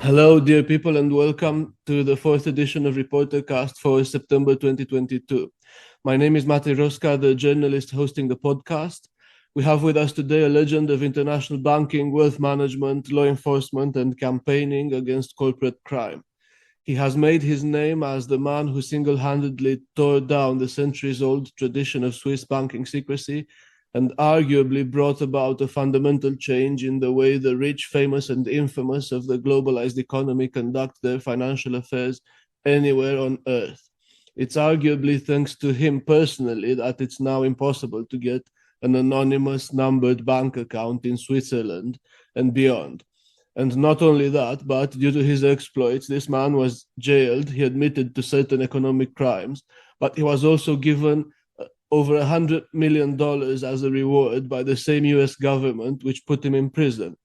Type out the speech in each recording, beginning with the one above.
Hello, dear people, and welcome to the fourth edition of Reportercast for September 2022. My name is Matei Rosca, the journalist hosting the podcast. We have with us today a legend of international banking, wealth management, law enforcement, and campaigning against corporate crime. He has made his name as the man who single-handedly tore down the centuries-old tradition of Swiss banking secrecy and arguably brought about a fundamental change in the way the rich, famous, and infamous of the globalized economy conduct their financial affairs anywhere on earth. It's arguably thanks to him personally that it's now impossible to get an anonymous numbered bank account in Switzerland and beyond. And not only that, but due to his exploits, this man was jailed. He admitted to certain economic crimes, but he was also given over $100 million as a reward by the same US government which put him in prison.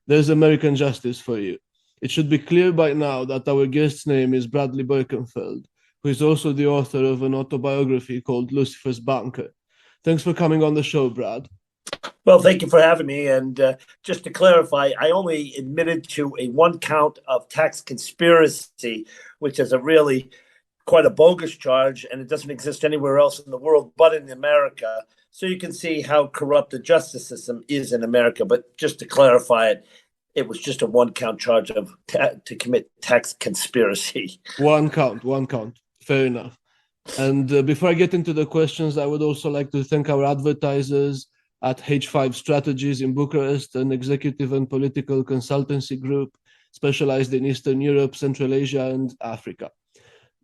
There's American justice for you. It should be clear by now that our guest's name is Bradley Birkenfeld, who is also the author of an autobiography called Lucifer's Banker. Thanks for coming on the show, Brad. Well, thank you for having me. And just to clarify, I only admitted to a one count of tax conspiracy, which is quite a bogus charge, and it doesn't exist anywhere else in the world but in America. So you can see how corrupt the justice system is in America. But just to clarify it, it was just a one count charge of to commit tax conspiracy. One count. Fair enough. And before I get into the questions, I would also like to thank our advertisers at H5 Strategies in Bucharest, an executive and political consultancy group specialized in Eastern Europe, Central Asia, and Africa.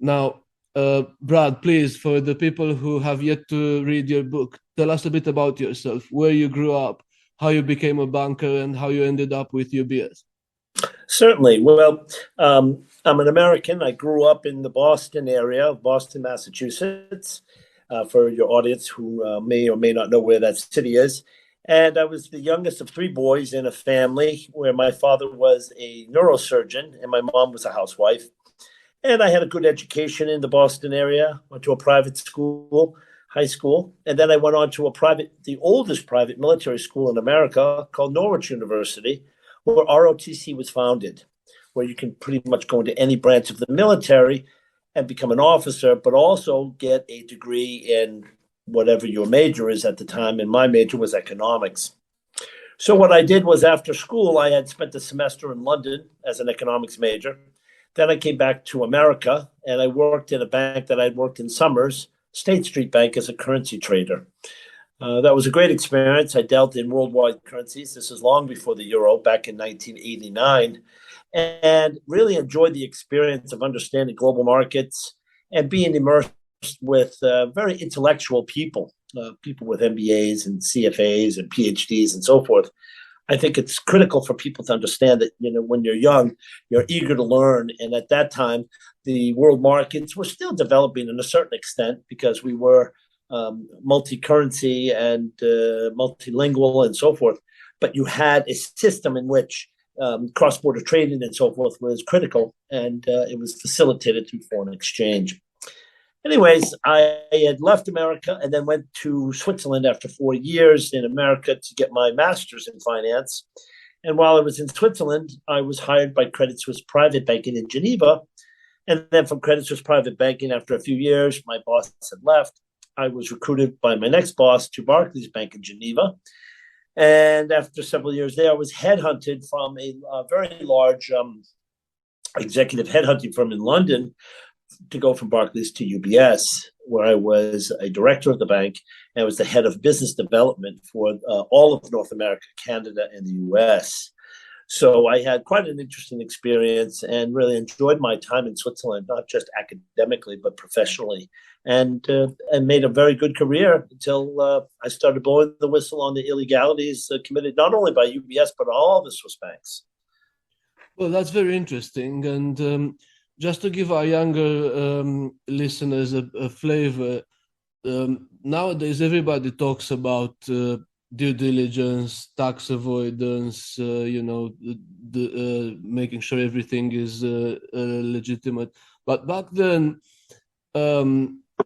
Now, Brad, please, for the people who have yet to read your book, tell us a bit about yourself, where you grew up, how you became a banker, and how you ended up with UBS. Certainly. Well, I'm an American. I grew up in the Boston area of Boston, Massachusetts, for your audience who may or may not know where that city is. And I was the youngest of three boys in a family where my father was a neurosurgeon and my mom was a housewife. And I had a good education in the Boston area, went to a private school, high school. And then I went on to the oldest private military school in America called Norwich University, where ROTC was founded, where you can pretty much go into any branch of the military and become an officer, but also get a degree in whatever your major is at the time. And my major was economics. So what I did was after school, I had spent a semester in London as an economics major. Then I came back to America and I worked in a bank that I'd worked in summers, State Street Bank, as a currency trader. That was a great experience. I dealt in worldwide currencies. This is long before the euro, back in 1989, and really enjoyed the experience of understanding global markets and being immersed with very intellectual people, people with MBAs and CFAs and PhDs and so forth. I think it's critical for people to understand that, when you're young, you're eager to learn. And at that time, the world markets were still developing in a certain extent because we were multi-currency and multilingual and so forth. But you had a system in which cross-border trading and so forth was critical, and it was facilitated through foreign exchange. Anyways, I had left America and then went to Switzerland after 4 years in America to get my master's in finance. And while I was in Switzerland, I was hired by Credit Suisse Private Banking in Geneva. And then from Credit Suisse Private Banking, after a few years, my boss had left. I was recruited by my next boss to Barclays Bank in Geneva. And after several years there, I was headhunted from a very large executive headhunting firm in London to go from Barclays to UBS, where I was a director of the bank and I was the head of business development for all of North America, Canada, and the US. So I had quite an interesting experience and really enjoyed my time in Switzerland, not just academically, but professionally, and made a very good career until I started blowing the whistle on the illegalities committed not only by UBS, but all the Swiss banks. Well, that's very interesting. And just to give our younger listeners a flavor, nowadays everybody talks about due diligence, tax avoidance, making sure everything is legitimate. But back then,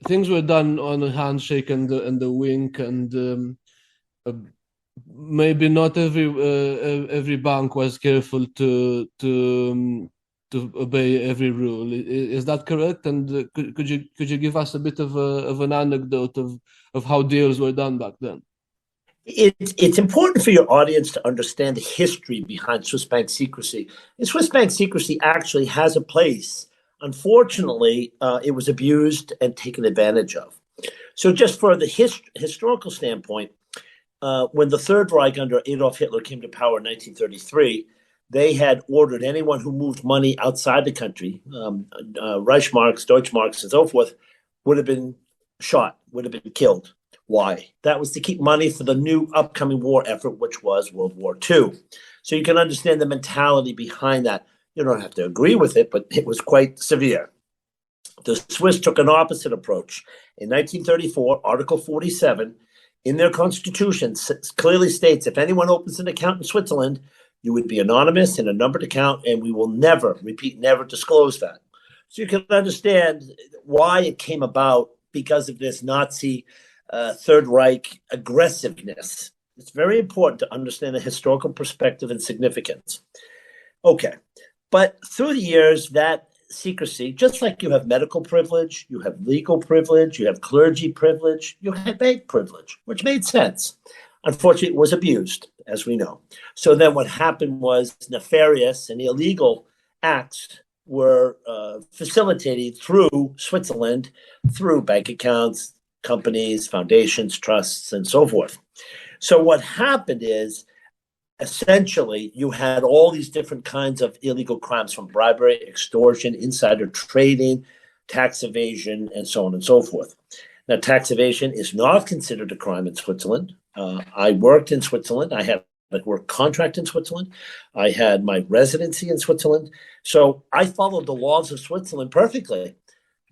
things were done on a handshake and the wink, and maybe not every bank was careful to obey every rule. Is that correct? And could you give us a bit of an anecdote of how deals were done back then? It's important for your audience to understand the history behind Swiss bank secrecy. And Swiss bank secrecy actually has a place. Unfortunately, it was abused and taken advantage of. So, just for the historical standpoint, when the Third Reich under Adolf Hitler came to power in 1933, they had ordered anyone who moved money outside the country, Reichsmarks, Deutschmarks, and so forth, would have been shot, would have been killed. Why? That was to keep money for the new upcoming war effort, which was World War II. So you can understand the mentality behind that. You don't have to agree with it, but it was quite severe. The Swiss took an opposite approach. In 1934, Article 47 in their constitution clearly states if anyone opens an account in Switzerland, you would be anonymous in a numbered account, and we will never, repeat, never disclose that. So you can understand why it came about because of this Nazi Third Reich aggressiveness. It's very important to understand the historical perspective and significance. Okay, but through the years, that secrecy, just like you have medical privilege, you have legal privilege, you have clergy privilege, you have bank privilege, which made sense. Unfortunately, it was abused, as we know. So then what happened was nefarious and illegal acts were facilitated through Switzerland, through bank accounts, companies, foundations, trusts, and so forth. So what happened is, essentially, you had all these different kinds of illegal crimes, from bribery, extortion, insider trading, tax evasion, and so on and so forth. Now, tax evasion is not considered a crime in Switzerland. I worked in Switzerland. I had a work contract in Switzerland. I had my residency in Switzerland. So I followed the laws of Switzerland perfectly.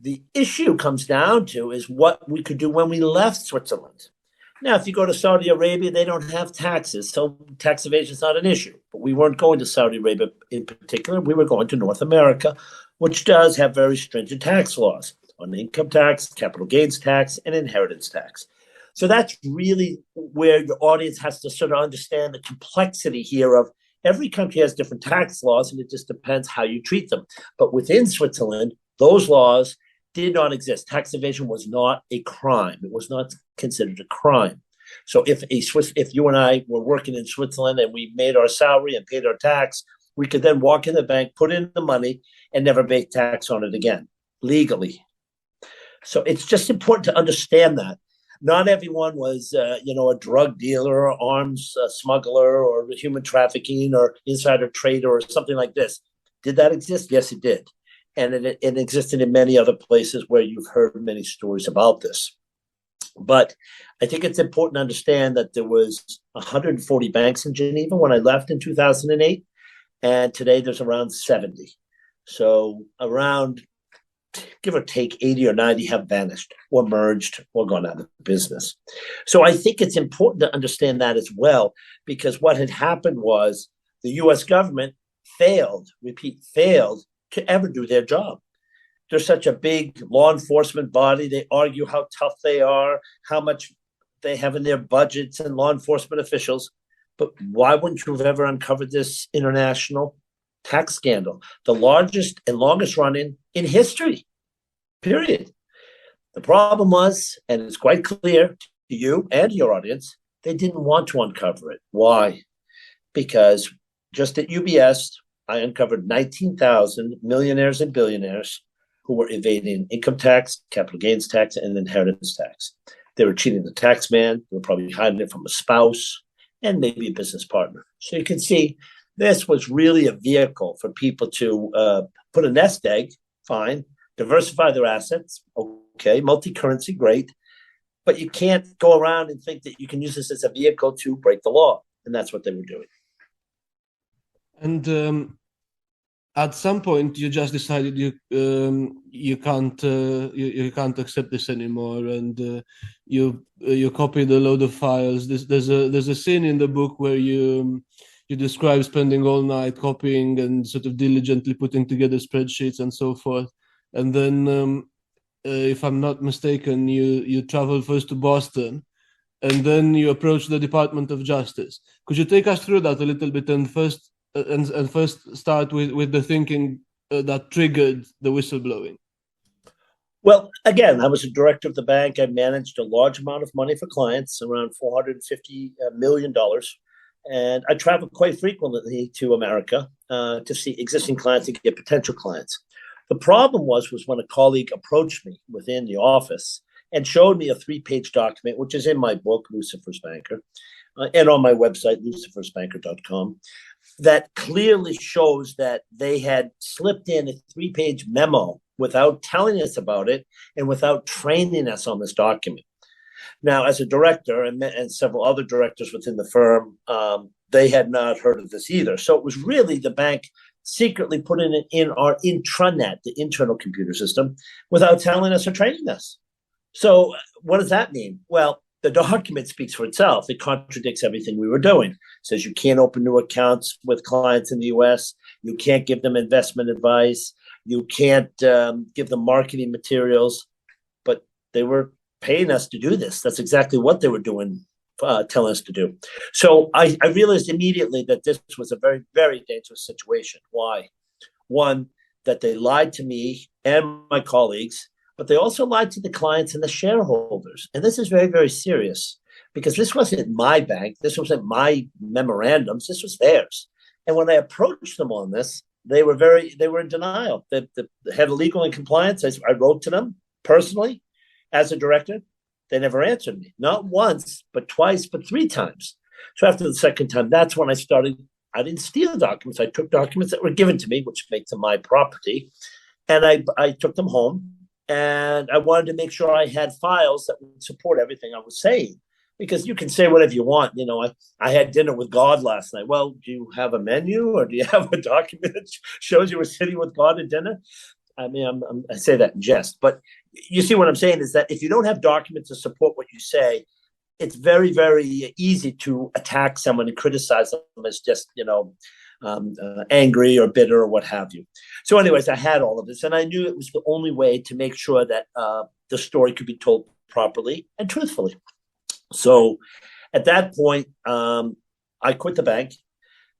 The issue comes down to is what we could do when we left Switzerland. Now, if you go to Saudi Arabia, they don't have taxes, so tax evasion is not an issue. But we weren't going to Saudi Arabia in particular. We were going to North America, which does have very stringent tax laws on income tax, capital gains tax, and inheritance tax. So that's really where your audience has to sort of understand the complexity here of every country has different tax laws, and it just depends how you treat them. But within Switzerland, those laws did not exist. Tax evasion was not a crime. It was not considered a crime. So if you and I were working in Switzerland and we made our salary and paid our tax, we could then walk in the bank, put in the money, and never pay tax on it again, legally. So it's just important to understand that. Not everyone was, a drug dealer or arms smuggler or human trafficking or insider trader or something like this. Did that exist? Yes, it did. And it existed in many other places where you've heard many stories about this. But I think it's important to understand that there was 140 banks in Geneva when I left in 2008, and today there's around 70. So around, give or take, 80 or 90 have vanished or merged or gone out of business. So I think it's important to understand that as well, because what had happened was the U.S. government failed to ever do their job. They're such a big law enforcement body. They argue how tough they are, how much they have in their budgets and law enforcement officials. But why wouldn't you have ever uncovered this international tax scandal? The largest and longest running in history, period. The problem was, and it's quite clear to you and your audience, they didn't want to uncover it. Why? Because just at UBS, I uncovered 19,000 millionaires and billionaires who were evading income tax, capital gains tax, and inheritance tax. They were cheating the tax man. They were probably hiding it from a spouse and maybe a business partner. So you can see this was really a vehicle for people to put a nest egg, fine, diversify their assets, okay, multi-currency, great. But you can't go around and think that you can use this as a vehicle to break the law. And that's what they were doing. And at some point, you just decided you can't accept this anymore, and you copied a load of files. There's a scene in the book where you describe spending all night copying and sort of diligently putting together spreadsheets and so forth. And then, if I'm not mistaken, you traveled first to Boston and then you approached the Department of Justice. Could you take us through that a little bit and first start with the thinking that triggered the whistleblowing? Well, again, I was a director of the bank. I managed a large amount of money for clients, around $450 million. And I traveled quite frequently to America to see existing clients and get potential clients. The problem was when a colleague approached me within the office and showed me a 3-page document, which is in my book, Lucifer's Banker, and on my website, lucifersbanker.com, that clearly shows that they had slipped in a 3-page memo without telling us about it and without training us on this document. Now, as a director and several other directors within the firm, they had not heard of this either. So it was really the bank secretly putting it in our intranet, the internal computer system, without telling us or training us. So what does that mean? Well, the document speaks for itself. It contradicts everything we were doing. It says you can't open new accounts with clients in the U.S. You can't give them investment advice. You can't give them marketing materials. But they were paying us to do this. That's exactly what they were doing, telling us to do. So I realized immediately that this was a very, very dangerous situation. Why? One, that they lied to me and my colleagues, but they also lied to the clients and the shareholders. And this is very, very serious because this wasn't my bank. This wasn't my memorandums. This was theirs. And when I approached them on this, they were in denial. The head of legal and compliance, I wrote to them personally as a director. They never answered me, not once, but twice, but 3 times. So after the second time, that's when I started. I didn't steal documents. I took documents that were given to me, which makes them my property. And I took them home. And I wanted to make sure I had files that would support everything I was saying. Because you can say whatever you want. You know, I had dinner with God last night. Well, do you have a menu or do you have a document that shows you were sitting with God at dinner? I mean, I say that in jest. But you see what I'm saying is that if you don't have documents to support what you say, it's very, very easy to attack someone and criticize them as just, angry or bitter or what have you. So anyways, I had all of this, and I knew it was the only way to make sure that the story could be told properly and truthfully. So at that point, I quit the bank.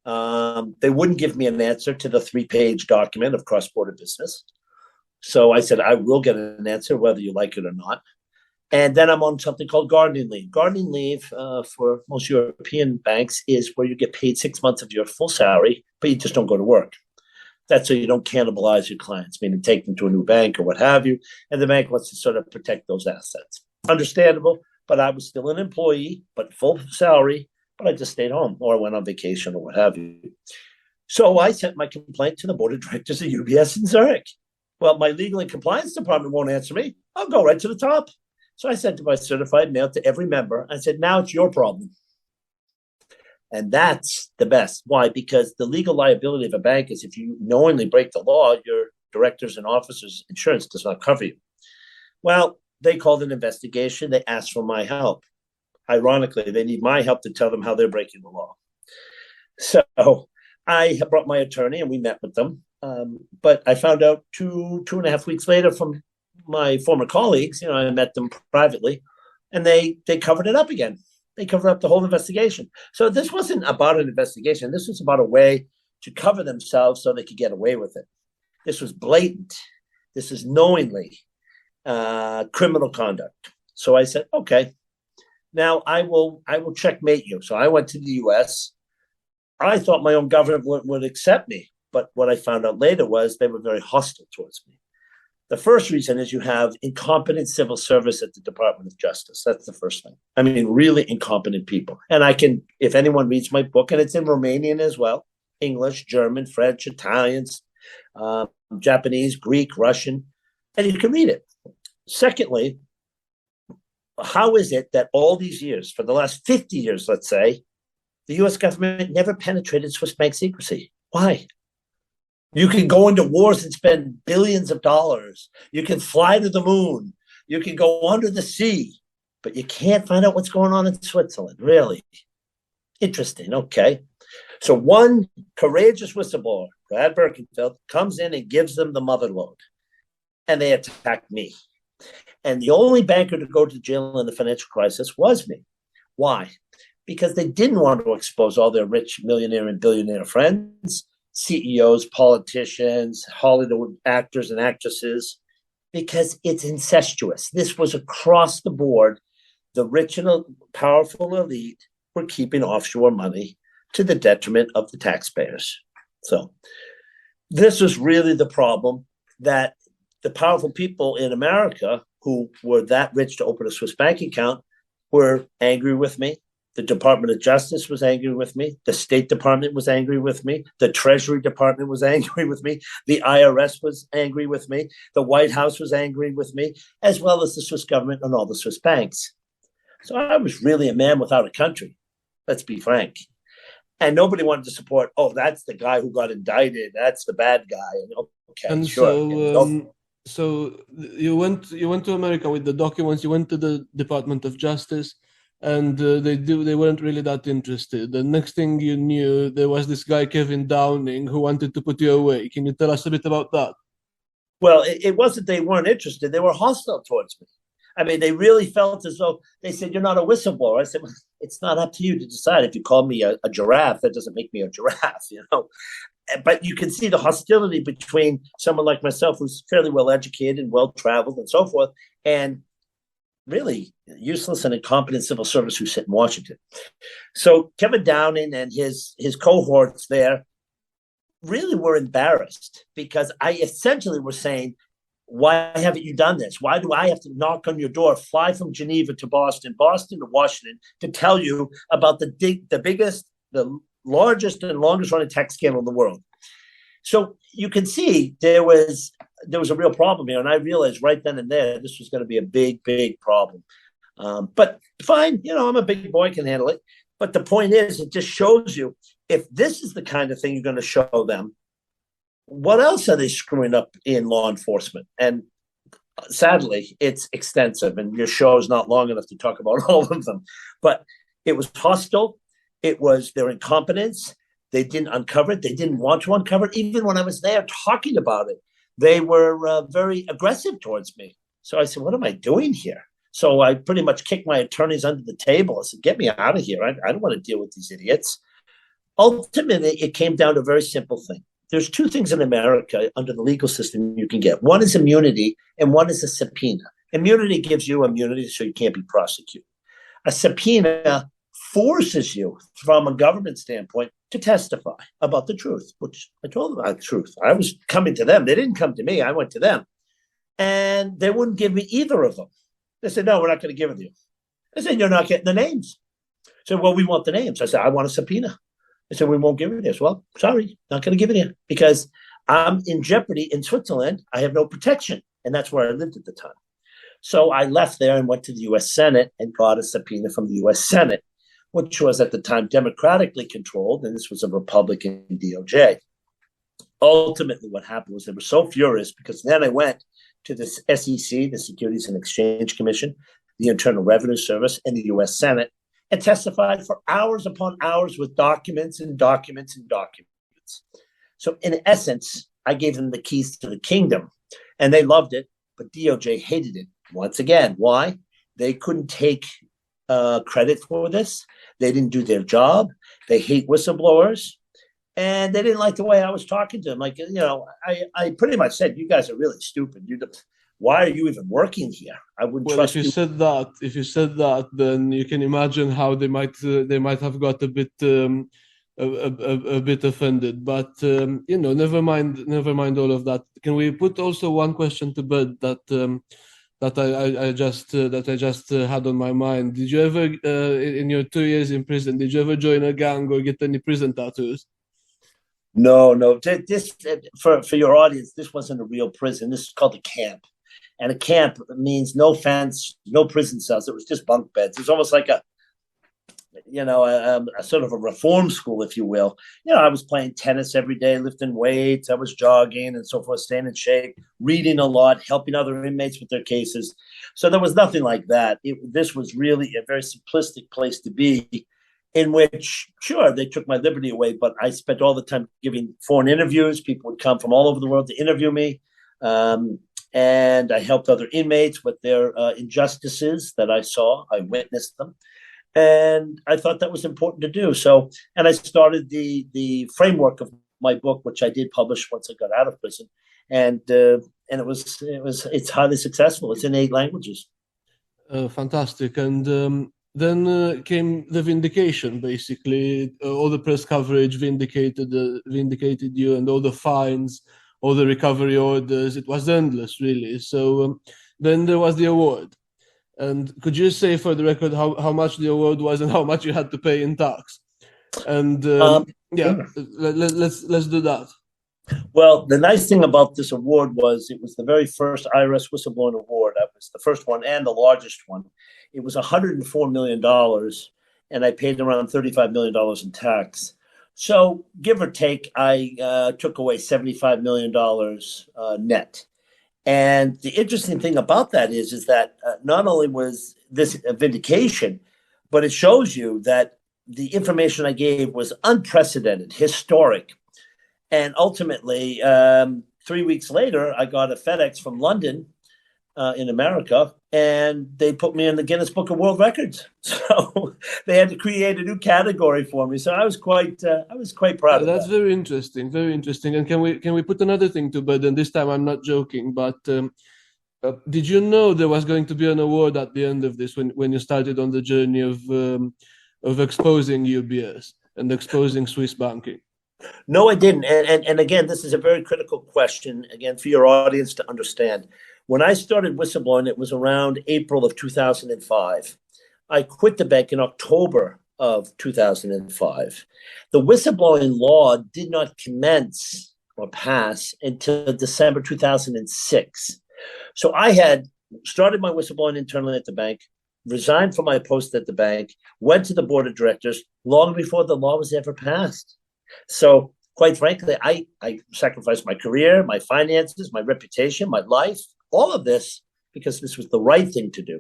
They wouldn't give me an answer to the 3-page document of cross-border business. So I said, I will get an answer whether you like it or not. And then I'm on something called gardening leave. Gardening leave for most European banks is where you get paid 6 months of your full salary, but you just don't go to work. That's so you don't cannibalize your clients, meaning take them to a new bank or what have you. And the bank wants to sort of protect those assets. Understandable, but I was still an employee, but full salary, but I just stayed home or I went on vacation or what have you. So I sent my complaint to the board of directors of UBS in Zurich. Well, my legal and compliance department won't answer me. I'll go right to the top. So I sent my certified mail to every member. I said, now it's your problem. And that's the best. Why? Because the legal liability of a bank is if you knowingly break the law, your directors and officers' insurance does not cover you. Well, they called an investigation. They asked for my help. Ironically, they need my help to tell them how they're breaking the law. So I brought my attorney and we met with them. But I found out two and a half weeks later from my former colleagues, I met them privately, and they covered it up again. They covered up the whole investigation. So this wasn't about an investigation. This was about a way to cover themselves so they could get away with it. This was blatant. This is knowingly criminal conduct. So I said, okay, now I will checkmate you. So I went to the U.S. I thought my own government would accept me. But what I found out later was they were very hostile towards me. The first reason is you have incompetent civil service at the Department of Justice. That's the first thing. I mean, really incompetent people. And I can, if anyone reads my book, and it's in Romanian as well, English, German, French, Italians, Japanese, Greek, Russian, and you can read it. Secondly, how is it that all these years, for the last 50 years, let's say, the U.S. government never penetrated Swiss bank secrecy? Why? You can go into wars and spend billions of dollars. You can fly to the moon. You can go under the sea, but you can't find out what's going on in Switzerland. Really? Interesting. Okay. So one courageous whistleblower, Brad Birkenfeld, comes in and gives them the mother lode, and they attack me. And the only banker to go to jail in the financial crisis was me. Why? Because they didn't want to expose all their rich millionaire and billionaire friends, CEOs, politicians, Hollywood actors and actresses, because it's incestuous. This was across the board. The rich and powerful elite were keeping offshore money to the detriment of the taxpayers. So this was really the problem, that the powerful people in America who were that rich to open a Swiss bank account were angry with me. The Department of Justice was angry with me. The State Department was angry with me. The Treasury Department was angry with me. The IRS was angry with me. The White House was angry with me, as well as the Swiss government and all the Swiss banks. So I was really a man without a country. Let's be frank. And nobody wanted to support, oh, that's the guy who got indicted. That's the bad guy. And okay, And sure. so you went to America with the documents. You went to the Department of Justice, and they weren't really that interested. The next thing you knew, there was this guy Kevin Downing who wanted to put you away. Can you tell us a bit about that? Well, it wasn't they weren't interested. They were hostile towards me. I mean, they really felt as though they said, you're not a whistleblower. I said, well, it's not up to you to decide. If you call me a giraffe, that doesn't make me a giraffe, you know. But you can see the hostility between someone like myself, who's fairly well educated and well traveled and so forth, and really useless and incompetent civil service who sit in Washington. So Kevin Downing and his cohorts there really were embarrassed, because I essentially was saying, why haven't you done this? Why do I have to knock on your door, fly from Geneva to Boston, Boston to Washington, to tell you about the biggest, the largest and longest running tax scandal in the world? So you can see there was a real problem here. And I realized right then and there, this was going to be a big, big problem. But fine, you know, I'm a big boy, can handle it. But the point is, it just shows you, if this is the kind of thing you're going to show them, what else are they screwing up in law enforcement? And sadly, it's extensive, and your show is not long enough to talk about all of them. But it was hostile. It was their incompetence. They didn't uncover it. They didn't want to uncover it. Even when I was there talking about it, they were very aggressive towards me. So I said, what am I doing here? So I pretty much kicked my attorneys under the table. I said, get me out of here. I don't want to deal with these idiots. Ultimately, it came down to a very simple thing. There's two things in America under the legal system you can get. One is immunity, and one is a subpoena. Immunity gives you immunity so you can't be prosecuted. A subpoena forces you, from a government standpoint, to testify about the truth, which I told them about the truth. I was coming to them. They didn't come to me. I went to them. And they wouldn't give me either of them. They said, no, we're not going to give it to you. I said, you're not getting the names. I said, well, we want the names. I said, I want a subpoena. They said, we won't give it to you. Well, sorry, not going to give it to you, because I'm in jeopardy in Switzerland. I have no protection. And that's where I lived at the time. So I left there and went to the U.S. Senate and got a subpoena from the U.S. Senate, which was at the time democratically controlled, and this was a Republican DOJ. Ultimately, what happened was they were so furious, because then I went to the SEC, the Securities and Exchange Commission, the Internal Revenue Service, and the U.S. Senate, and testified for hours upon hours with documents and documents and documents. So in essence, I gave them the keys to the kingdom, and they loved it, but DOJ hated it. Once again, why? They couldn't take credit for this. They didn't do their job. They hate whistleblowers, and they didn't like the way I was talking to them. Like, you know, I pretty much said, you guys are really stupid. Why are you even working here? I wouldn't trust you. If you said that, then you can imagine how they might have got a bit offended. But you know, never mind all of that. Can we put also one question to bed that I just had on my mind? Did you ever, in your 2 years in prison, did you ever join a gang or get any prison tattoos? No. This for your audience, this wasn't a real prison. This is called a camp. And a camp means no fence, no prison cells. It was just bunk beds. It's almost like a sort of a reform school, if you will. You know, I was playing tennis every day, lifting weights. I was jogging and so forth, staying in shape, reading a lot, helping other inmates with their cases. So there was nothing like that. This was really a very simplistic place to be, in which, sure, they took my liberty away, but I spent all the time giving foreign interviews. People would come from all over the world to interview me. And I helped other inmates with their injustices that I saw. I witnessed them. And I thought that was important to do. So, and I started the framework of my book, which I did publish once I got out of prison, and it's highly successful. It's in 8 languages. Fantastic. And then came the vindication, basically. All the press coverage vindicated you, and all the fines, all the recovery orders. It was endless, really. So then there was the award. And could you say, for the record, how much the award was and how much you had to pay in tax? And yeah, let's do that. Well, the nice thing about this award was it was the very first IRS whistleblowing award. That was the first one and the largest one. It was $104 million, and I paid around $35 million in tax. So, give or take, I took away $75 million net. And the interesting thing about that is that not only was this a vindication, but it shows you that the information I gave was unprecedented, historic. And ultimately, 3 weeks later, I got a FedEx from London in America, and they put me in the Guinness Book of World Records. So they had to create a new category for me. So I was quite proud of that. That's very interesting, very interesting. And can we put another thing to bed? And this time I'm not joking, but did you know there was going to be an award at the end of this when you started on the journey of exposing UBS and exposing Swiss banking? No, I didn't. And again, this is a very critical question, again, for your audience to understand. When I started whistleblowing, it was around April of 2005. I quit the bank in October of 2005. The whistleblowing law did not commence or pass until December 2006. So I had started my whistleblowing internally at the bank, resigned from my post at the bank, went to the board of directors long before the law was ever passed. So, quite frankly, I sacrificed my career, my finances, my reputation, my life, all of this because this was the right thing to do.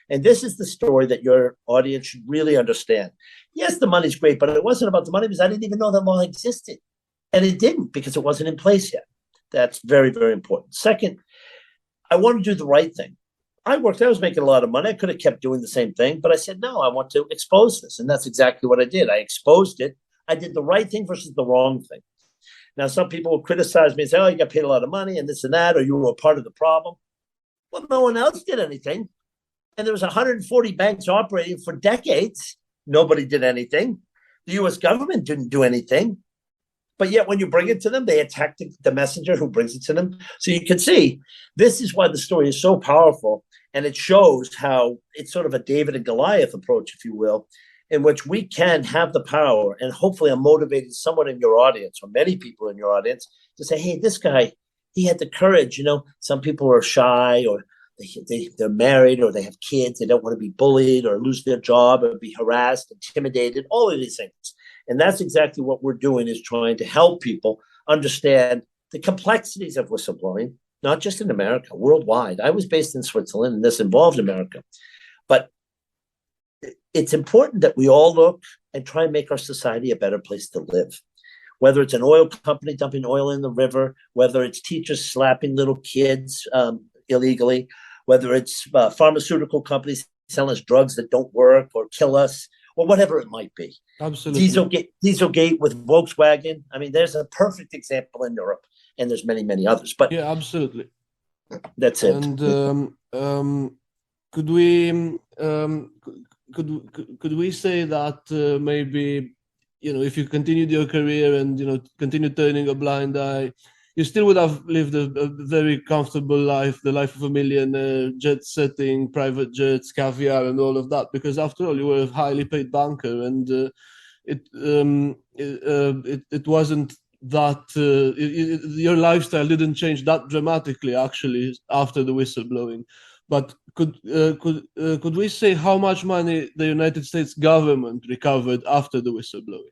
And this is the story that your audience should really understand. Yes, the money's great, but it wasn't about the money because I didn't even know that law existed. And it didn't because it wasn't in place yet. That's very, very important. Second, I want to do the right thing. I was making a lot of money. I could have kept doing the same thing, but I said, no, I want to expose this. And that's exactly what I did. I exposed it. I did the right thing versus the wrong thing. Now, some people will criticize me and say, oh, you got paid a lot of money and this and that, or you were a part of the problem. Well, no one else did anything. And there was 140 banks operating for decades. Nobody did anything. The U.S. government didn't do anything. But yet when you bring it to them, they attack the messenger who brings it to them. So you can see this is why the story is so powerful. And it shows how it's sort of a David and Goliath approach, if you will, in which we can have the power, and hopefully I'm motivating someone in your audience or many people in your audience to say, hey, this guy, he had the courage. You know, some people are shy or they're married or they have kids. They don't want to be bullied or lose their job or be harassed, intimidated, all of these things. And that's exactly what we're doing, is trying to help people understand the complexities of whistleblowing, not just in America, worldwide. I was based in Switzerland, and this involved America. But it's important that we all look and try and make our society a better place to live. Whether it's an oil company dumping oil in the river, whether it's teachers slapping little kids illegally, whether it's pharmaceutical companies selling us drugs that don't work or kill us, or whatever it might be. Absolutely. Dieselgate with Volkswagen. I mean, there's a perfect example in Europe, and there's many, many others. But yeah, absolutely. That's it. And could we could we say that maybe, you know, if you continued your career and, you know, continued turning a blind eye, you still would have lived a very comfortable life, the life of a millionaire, jet setting, private jets, caviar, and all of that, because after all, you were a highly paid banker, and it wasn't that your lifestyle didn't change that dramatically, actually, after the whistleblowing. But could we say how much money the United States government recovered after the whistleblowing?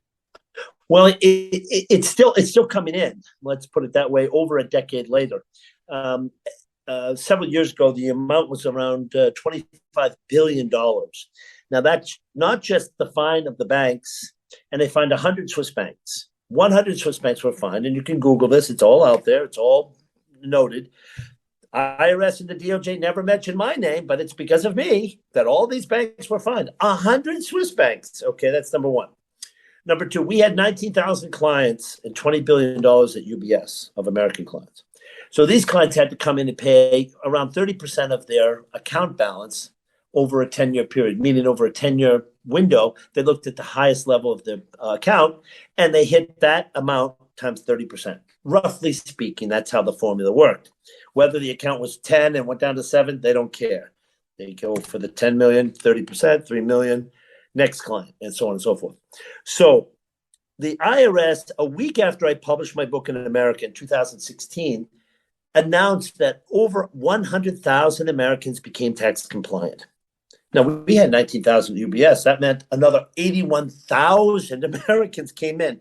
Well, it's still coming in. Let's put it that way. Over a decade later, several years ago, the amount was around $25 billion. Now, that's not just the fine of the banks, and they fined 100 Swiss banks. 100 Swiss banks were fined, and you can Google this. It's all out there. It's all noted. IRS and the DOJ never mentioned my name, but it's because of me that all these banks were fined. 100 Swiss banks. Okay, that's number one. Number two, we had 19,000 clients and $20 billion at UBS of American clients. So these clients had to come in and pay around 30% of their account balance over a 10-year period, meaning over a 10-year window. They looked at the highest level of their account, and they hit that amount times 30%. Roughly speaking, that's how the formula worked. Whether the account was 10 and went down to 7, they don't care. They go for the 10 million, 30%, 3 million, next client, and so on and so forth. So the IRS, a week after I published my book in America in 2016, announced that over 100,000 Americans became tax compliant. Now, we had 19,000 UBS. That meant another 81,000 Americans came in.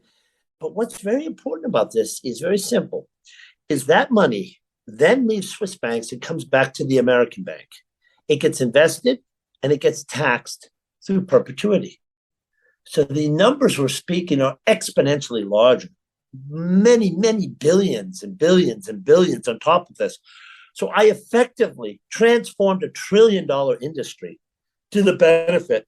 But what's very important about this is very simple, is that money then leaves Swiss banks and comes back to the American bank. It gets invested and it gets taxed through perpetuity. So the numbers we're speaking are exponentially larger, many, many billions and billions and billions on top of this. So I effectively transformed $1 trillion industry to the benefit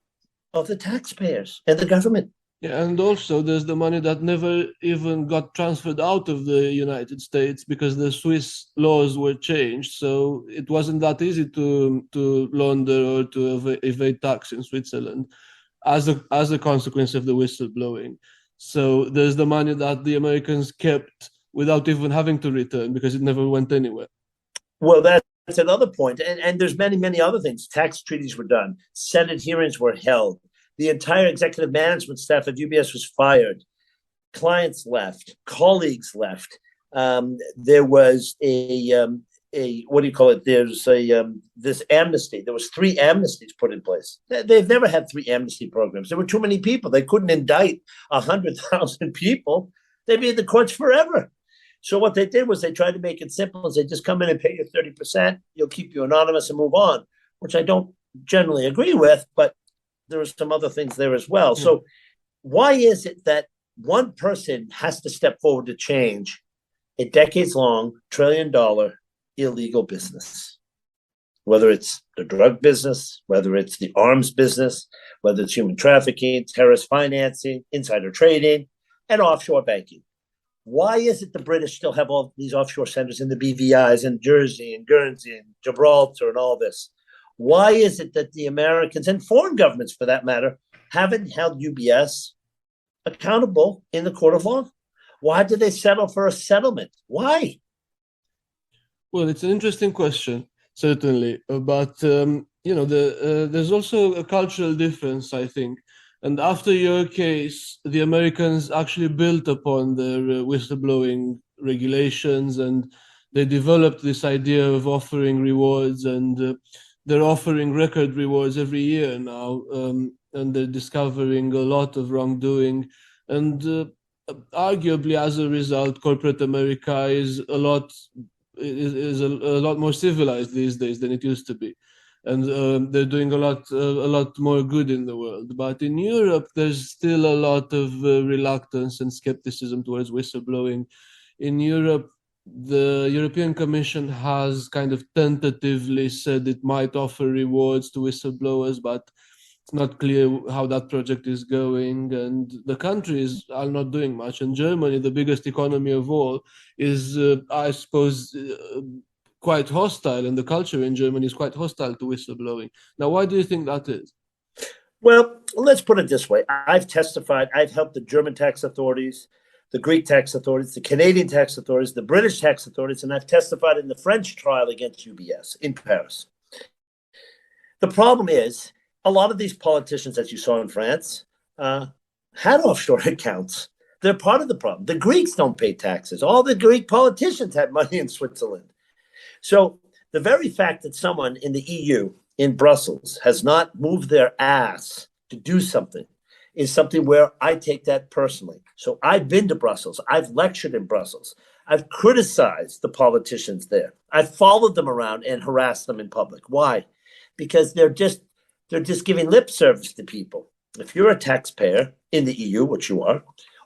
of the taxpayers and the government. Yeah, and also there's the money that never even got transferred out of the United States because the Swiss laws were changed. So it wasn't that easy to launder or to evade tax in Switzerland as a consequence of the whistleblowing. So there's the money that the Americans kept without even having to return because it never went anywhere. Well, that's another point. And there's many, many other things. Tax treaties were done. Senate hearings were held. The entire executive management staff at UBS was fired. Clients left. Colleagues left. There was a what do you call it? There's this amnesty. There was 3 amnesties put in place. They've never had 3 amnesty programs. There were too many people. They couldn't indict 100,000 people. They'd be in the courts forever. So what they did was they tried to make it simple and say, just come in and pay your 30%. You'll keep you anonymous and move on, which I don't generally agree with, but there are some other things there as well. So why is it that one person has to step forward to change a decades-long, trillion-dollar illegal business? Whether it's the drug business, whether it's the arms business, whether it's human trafficking, terrorist financing, insider trading, and offshore banking. Why is it the British still have all these offshore centers in the BVIs in Jersey and Guernsey and Gibraltar and all this? Why is it that the Americans and foreign governments, for that matter, haven't held UBS accountable in the court of law? Why did they settle for a settlement? Why? Well, it's an interesting question, certainly. But, there's also a cultural difference, I think. And after your case, the Americans actually built upon their whistleblowing regulations, and they developed this idea of offering rewards, and they're offering record rewards every year now, and they're discovering a lot of wrongdoing. And arguably, as a result, corporate America is a lot more civilized these days than it used to be. And they're doing a lot more good in the world. But in Europe, there's still a lot of reluctance and skepticism towards whistleblowing. In Europe, the European Commission has kind of tentatively said it might offer rewards to whistleblowers, but it's not clear how that project is going. And the countries are not doing much. And Germany, the biggest economy of all, is, I suppose, quite hostile, and the culture in Germany is quite hostile to whistleblowing. Now, why do you think that is? Well, let's put it this way. I've testified. I've helped the German tax authorities, the Greek tax authorities, the Canadian tax authorities, the British tax authorities, and I've testified in the French trial against UBS in Paris. The problem is, a lot of these politicians, as you saw in France, had offshore accounts. They're part of the problem. The Greeks don't pay taxes. All the Greek politicians had money in Switzerland. So the very fact that someone in the EU, in Brussels, has not moved their ass to do something is something where I take that personally. So I've been to Brussels. I've lectured in Brussels. I've criticized the politicians there. I've followed them around and harassed them in public. Why? Because they're just giving lip service to people. If you're a taxpayer in the EU, which you are,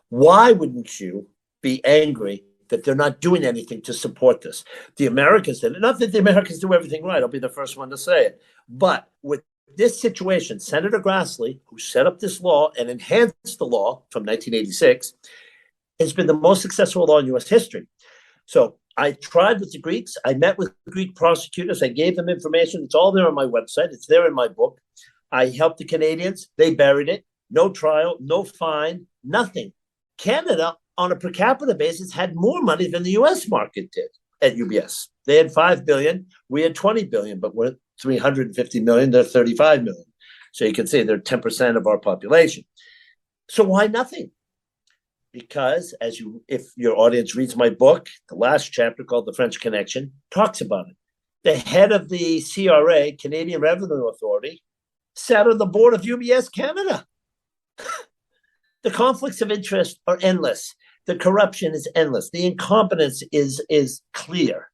why wouldn't you be angry that they're not doing anything to support this. The Americans did it. Not that the Americans do everything right. I'll be the first one to say it. But with this situation, Senator Grassley, who set up this law and enhanced the law from 1986, has been the most successful law in U.S. history. So I tried with the Greeks. I met with Greek prosecutors. I gave them information. It's all there on my website. It's there in my book. I helped the Canadians. They buried it. No trial, no fine, nothing. Canada, on a per capita basis, had more money than the U.S. market did at UBS. They had $5 billion. We had $20 billion, but we're $350 million. They're $35 million. So you can see they're 10% of our population. So why nothing? Because if your audience reads my book, the last chapter called The French Connection talks about it. The head of the CRA, Canadian Revenue Authority, sat on the board of UBS Canada. The conflicts of interest are endless. The corruption is endless. The incompetence is clear.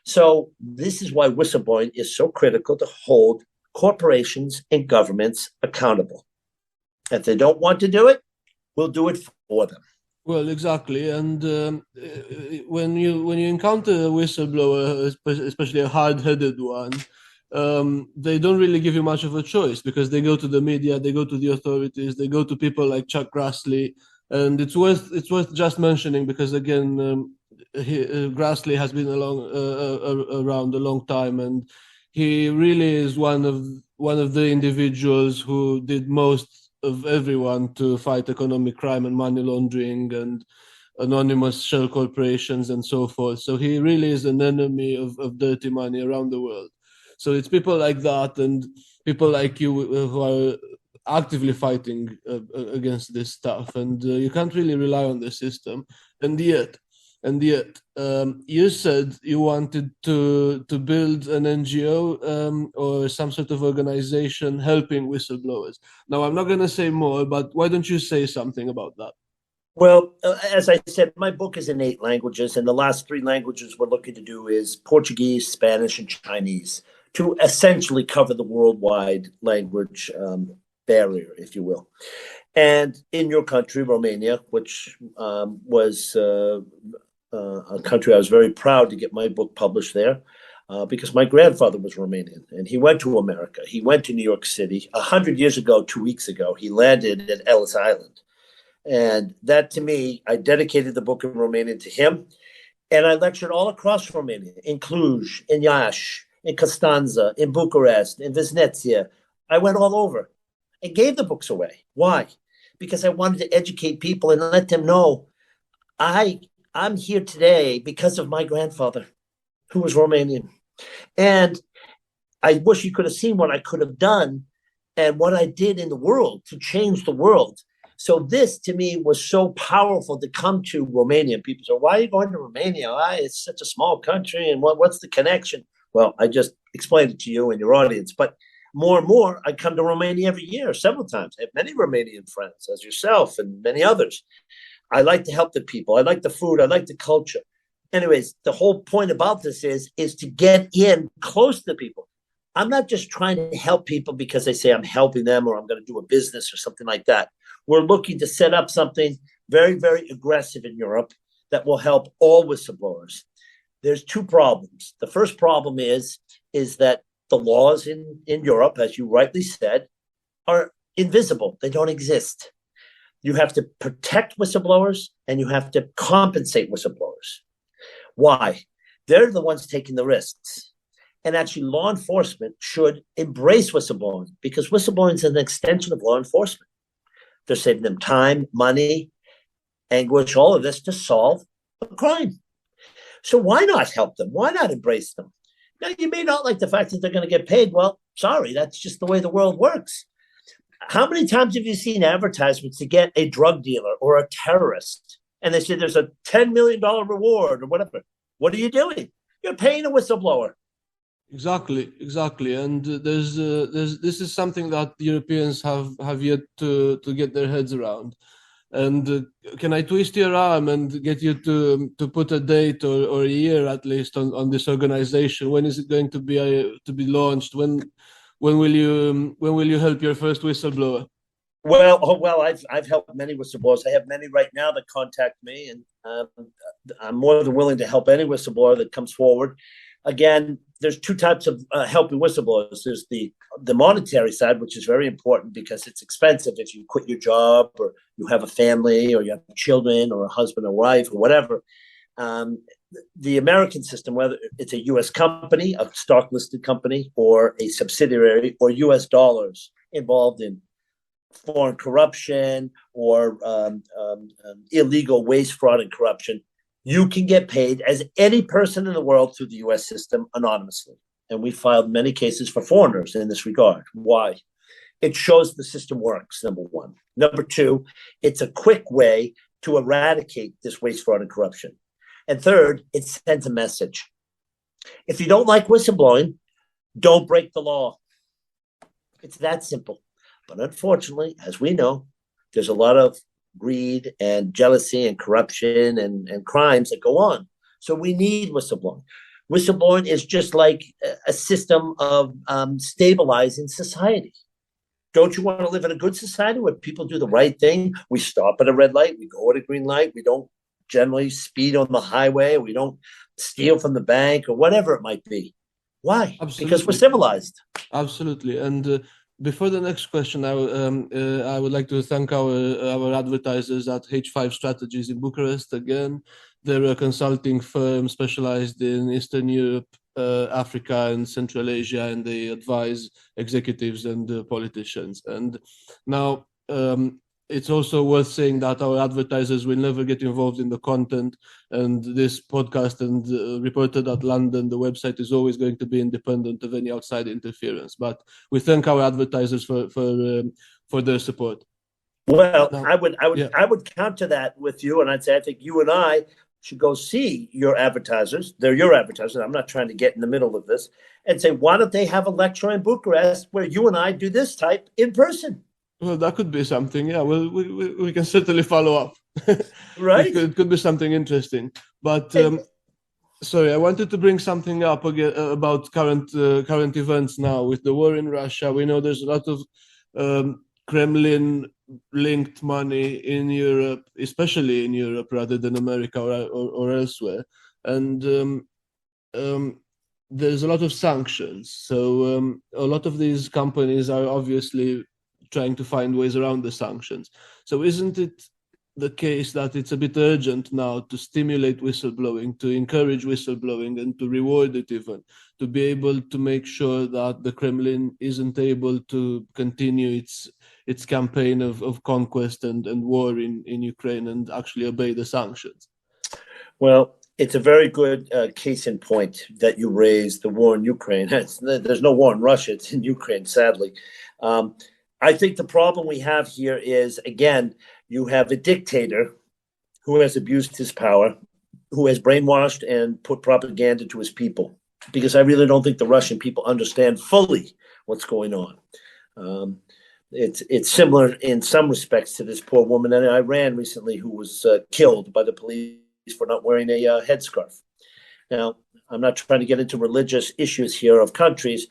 So this is why whistleblowing is so critical to hold corporations and governments accountable. If they don't want to do it, we'll do it for them. Well, exactly. And when you encounter a whistleblower, especially a hard-headed one, they don't really give you much of a choice, because they go to the media, they go to the authorities, they go to people like Chuck Grassley. And it's worth just mentioning, because again, Grassley has been around a long time, and he really is one of the individuals who did most of everyone to fight economic crime and money laundering and anonymous shell corporations and so forth. So he really is an enemy of dirty money around the world. So it's people like that and people like you who are actively fighting against this stuff, and you can't really rely on the system. And yet, you said you wanted to build an NGO or some sort of organization helping whistleblowers. Now, I'm not going to say more, but why don't you say something about that? Well, as I said, my book is in 8 languages, and the last 3 languages we're looking to do is Portuguese, Spanish, and Chinese, to essentially cover the worldwide language barrier, if you will. And in your country, Romania, which was a country I was very proud to get my book published there, because my grandfather was Romanian, and he went to America. He went to New York City. 100 years ago, 2 weeks ago, he landed at Ellis Island. And that, to me, I dedicated the book in Romanian to him. And I lectured all across Romania, in Cluj, in Iași, in Constanța, in Bucharest, in Viznetsia. I went all over and gave the books away. Why? Because I wanted to educate people and let them know I'm here today because of my grandfather, who was Romanian. And I wish you could have seen what I could have done and what I did in the world to change the world. So this, to me, was so powerful to come to Romania. People say, why are you going to Romania? It's such a small country, and what's the connection? Well, I just explained it to you and your audience. But more and more, I come to Romania every year, several times. I have many Romanian friends, as yourself and many others. I like to help the people. I like the food. I like the culture. Anyways, the whole point about this is to get in close to the people. I'm not just trying to help people because they say I'm helping them or I'm going to do a business or something like that. We're looking to set up something very, very aggressive in Europe that will help all whistleblowers. There's 2 problems. The first problem is that the laws in Europe, as you rightly said, are invisible. They don't exist. You have to protect whistleblowers and you have to compensate whistleblowers. Why? They're the ones taking the risks. And actually, law enforcement should embrace whistleblowing, because whistleblowing is an extension of law enforcement. They're saving them time, money, anguish, all of this to solve a crime. So why not help them? Why not embrace them? Now, you may not like the fact that they're going to get paid. Well, sorry, that's just the way the world works. How many times have you seen advertisements to get a drug dealer or a terrorist? And they say there's a $10 million reward or whatever. What are you doing? You're paying a whistleblower. Exactly. And there's this is something that Europeans have yet to get their heads around. And can I twist your arm and get you to put a date or a year at least on this organization? When is it going to be launched? When will you help your first whistleblower? I've helped many whistleblowers. I have many right now that contact me, and I'm more than willing to help any whistleblower that comes forward. Again, there's two types of helping whistleblowers. There's the monetary side, which is very important because it's expensive if you quit your job or you have a family or you have children or a husband or wife or whatever. The American system, whether it's a U.S. company, a stock listed company, or a subsidiary, or U.S. dollars involved in foreign corruption or illegal waste, fraud, and corruption, you can get paid as any person in the world through the U.S. system anonymously. And we filed many cases for foreigners in this regard. Why? It shows the system works, number one. Number two, it's a quick way to eradicate this waste, fraud, and corruption. And third, it sends a message. If you don't like whistleblowing, don't break the law. It's that simple. But unfortunately, as we know, there's a lot of greed and jealousy and corruption and crimes that go on. So we need whistleblowing. Whistleblowing is just like a system of stabilizing society. Don't you want to live in a good society where people do the right thing? We stop at a red light. We go at a green light. We don't generally speed on the highway. We don't steal from the bank or whatever it might be. Why? Absolutely. Because we're civilized. Absolutely. And before the next question, I would like to thank our advertisers at H5 Strategies in Bucharest again. They're a consulting firm specialized in Eastern Europe, Africa, and Central Asia, and they advise executives and politicians. And now it's also worth saying that our advertisers will never get involved in the content, and this podcast and Reporter.London, the website, is always going to be independent of any outside interference. But we thank our advertisers for their support. Well, now, I would counter that with you, and I'd say I think you and I should go see your advertisers. They're your advertisers. I'm not trying to get in the middle of this, and say, why don't they have a lecture in Bucharest where you and I do this type in person? Well, that could be something. Yeah, well, we can certainly follow up. Right? It could be something interesting. But sorry, I wanted to bring something up again about current events now with the war in Russia. We know there's a lot of Kremlin-linked money in Europe, especially in Europe rather than America or elsewhere, and there's a lot of sanctions. So a lot of these companies are obviously trying to find ways around the sanctions. So isn't it the case that it's a bit urgent now to stimulate whistleblowing, to encourage whistleblowing, and to reward it even, to be able to make sure that the Kremlin isn't able to continue its campaign of conquest and war in Ukraine and actually obey the sanctions? Well, it's a very good case in point that you raised, the war in Ukraine. There's no war in Russia, it's in Ukraine, sadly. I think the problem we have here is, again, you have a dictator who has abused his power, who has brainwashed and put propaganda to his people, because I really don't think the Russian people understand fully what's going on. It's similar in some respects to this poor woman in Iran recently who was killed by the police for not wearing a headscarf. Now, I'm not trying to get into religious issues here of countries,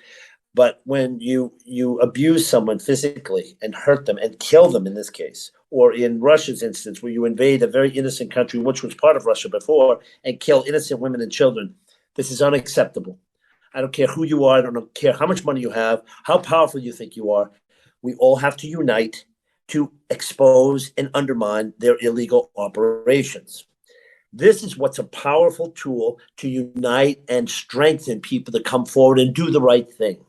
but when you abuse someone physically and hurt them and kill them in this case, or in Russia's instance, where you invade a very innocent country, which was part of Russia before, and kill innocent women and children, this is unacceptable. I don't care who you are. I don't care how much money you have, how powerful you think you are. We all have to unite to expose and undermine their illegal operations. This is what's a powerful tool to unite and strengthen people to come forward and do the right thing.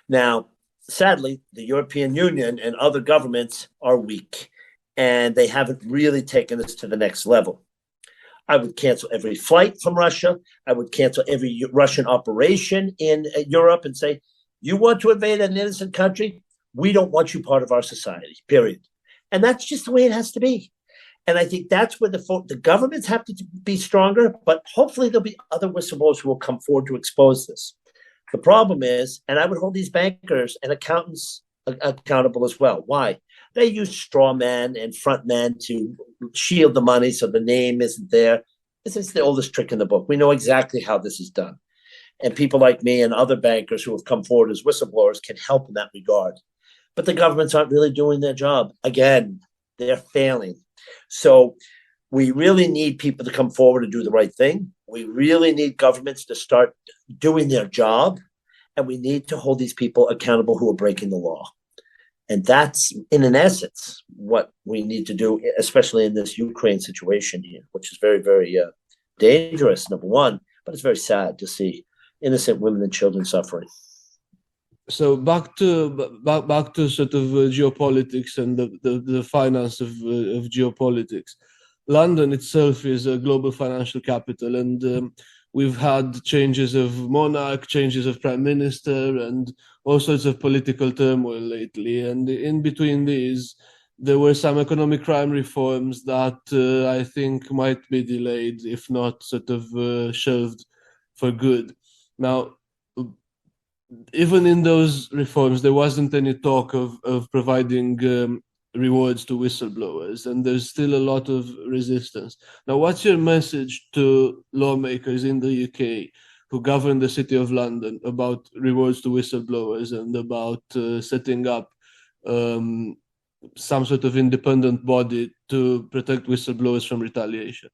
Now, sadly, the European Union and other governments are weak, and they haven't really taken us to the next level. I would cancel every flight from Russia. I would cancel every Russian operation in Europe and say, you want to invade an innocent country? We don't want you part of our society, period. And that's just the way it has to be. And I think that's where the governments have to be stronger, but hopefully there'll be other whistleblowers who will come forward to expose this. The problem is, and I would hold these bankers and accountants accountable as well. Why? They use straw men and front men to shield the money so the name isn't there. This is the oldest trick in the book. We know exactly how this is done. And people like me and other bankers who have come forward as whistleblowers can help in that regard. but the governments aren't really doing their job. Again, they're failing. So we really need people to come forward and do the right thing. We really need governments to start doing their job, and we need to hold these people accountable who are breaking the law. And that's, in an essence, what we need to do, especially in this Ukraine situation here, which is very, very dangerous, number one, but it's very sad to see innocent women and children suffering. So back to sort of geopolitics and the finance of geopolitics. London itself is a global financial capital, and we've had changes of monarch, changes of prime minister, and all sorts of political turmoil lately. And in between these, there were some economic crime reforms that I think might be delayed, if not sort of shelved for good. Now, even in those reforms, there wasn't any talk of providing rewards to whistleblowers, and there's still a lot of resistance. Now, what's your message to lawmakers in the UK who govern the City of London about rewards to whistleblowers and about setting up some sort of independent body to protect whistleblowers from retaliation?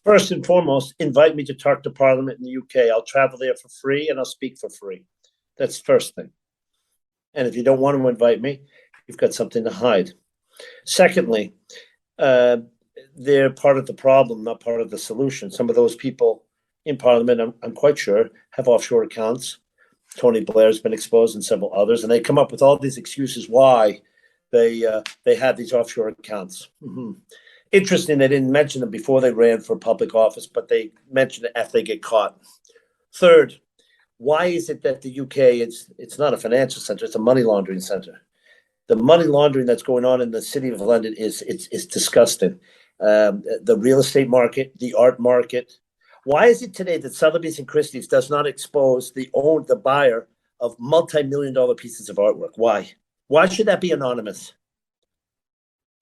First and foremost, invite me to talk to Parliament in the UK. I'll travel there for free and I'll speak for free. That's the first thing. And if you don't want to invite me, you've got something to hide. Secondly, they're part of the problem, not part of the solution. Some of those people in Parliament, I'm quite sure, have offshore accounts. Tony Blair's been exposed and several others, and they come up with all these excuses why they had these offshore accounts. Mm-hmm. Interesting, they didn't mention them before they ran for public office, but they mentioned it after they get caught. Third, why is it that the UK, it's not a financial center, it's a money laundering center? The money laundering that's going on in the City of London is disgusting. The real estate market, the art market. Why is it today that Sotheby's and Christie's does not expose the buyer of multi-million-dollar pieces of artwork? Why? Why should that be anonymous?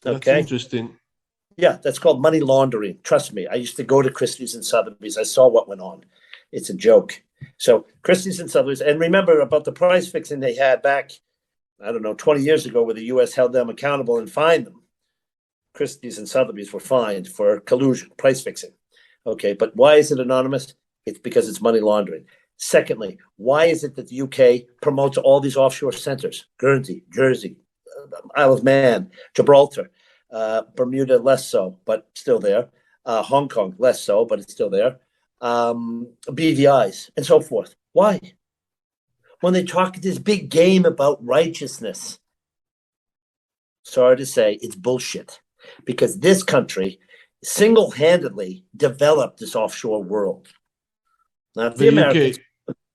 Okay. That's interesting. Yeah, that's called money laundering. Trust me, I used to go to Christie's and Sotheby's. I saw what went on. It's a joke. So Christie's and Sotheby's, and remember about the price fixing they had back, 20 years ago, where the U.S. held them accountable and fined them. Christie's and Sotheby's were fined for collusion, price fixing. Okay, but why is it anonymous? It's because it's money laundering. Secondly, why is it that the UK promotes all these offshore centers? Guernsey, Jersey, Isle of Man, Gibraltar. Bermuda, less so, but still there. Hong Kong, less so, but it's still there. BVIs, and so forth. Why? When they talk this big game about righteousness, sorry to say, it's bullshit. Because this country single-handedly developed this offshore world. Not the Americans.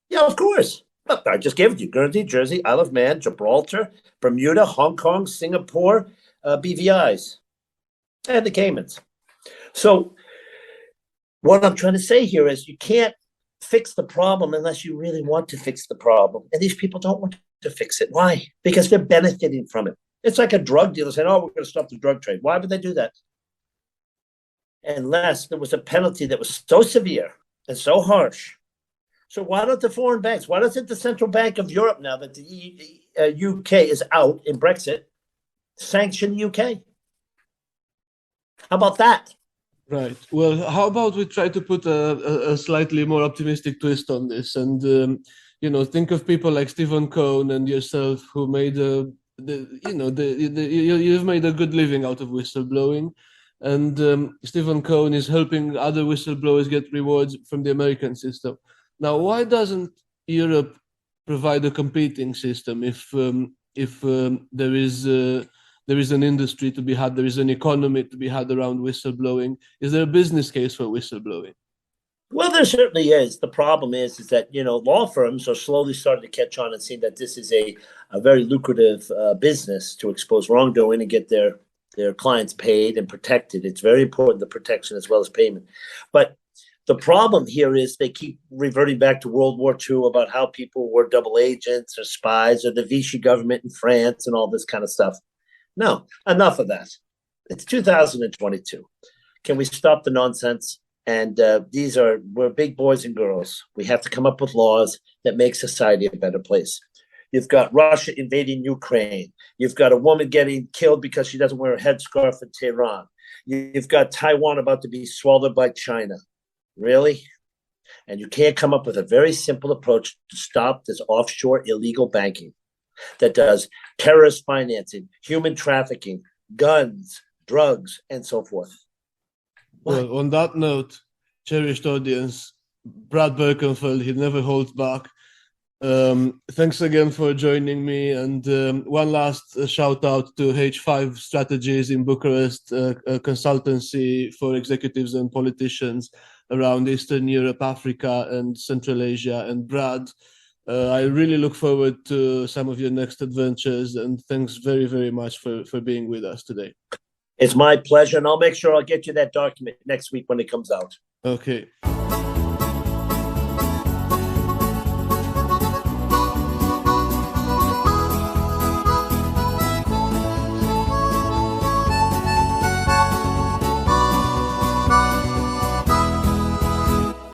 Yeah, of course. Look, I just gave it to you. Guernsey, Jersey, Isle of Man, Gibraltar, Bermuda, Hong Kong, Singapore, BVIs, and the Caymans. So what I'm trying to say here is you can't fix the problem unless you really want to fix the problem. And these people don't want to fix it. Why? Because they're benefiting from it. It's like a drug dealer saying, oh, we're going to stop the drug trade. Why would they do that? Unless there was a penalty that was so severe and so harsh. So why don't the foreign banks, why doesn't the Central Bank of Europe, now that the UK is out in Brexit, sanction the UK? How about that? Right. Well, how about we try to put a slightly more optimistic twist on this, and think of people like Stephen Cohn and yourself who made you've made a good living out of whistleblowing, and Stephen Cohn is helping other whistleblowers get rewards from the American system. Now, why doesn't Europe provide a competing system if there is an industry to be had, there is an economy to be had around whistleblowing? Is there a business case for whistleblowing? Well, there certainly is. The problem is that, law firms are slowly starting to catch on and see that this is a very lucrative business to expose wrongdoing and get their clients paid and protected. It's very important, the protection as well as payment. But the problem here is they keep reverting back to World War II about how people were double agents or spies or the Vichy government in France and all this kind of stuff. No, enough of that. It's 2022. Can we stop the nonsense? And we're big boys and girls. We have to come up with laws that make society a better place. You've got Russia invading Ukraine. You've got a woman getting killed because she doesn't wear a headscarf in Tehran. You've got Taiwan about to be swallowed by China. Really? And you can't come up with a very simple approach to stop this offshore illegal banking that does terrorist financing, human trafficking, guns, drugs, and so forth. What? Well, on that note, cherished audience, Brad Birkenfeld, he never holds back. Thanks again for joining me. And one last shout out to H5 Strategies in Bucharest, a consultancy for executives and politicians around Eastern Europe, Africa, and Central Asia. And Brad, I really look forward to some of your next adventures. And thanks very, very much for being with us today. It's my pleasure. And I'll make sure I'll get you that document next week when it comes out. Okay.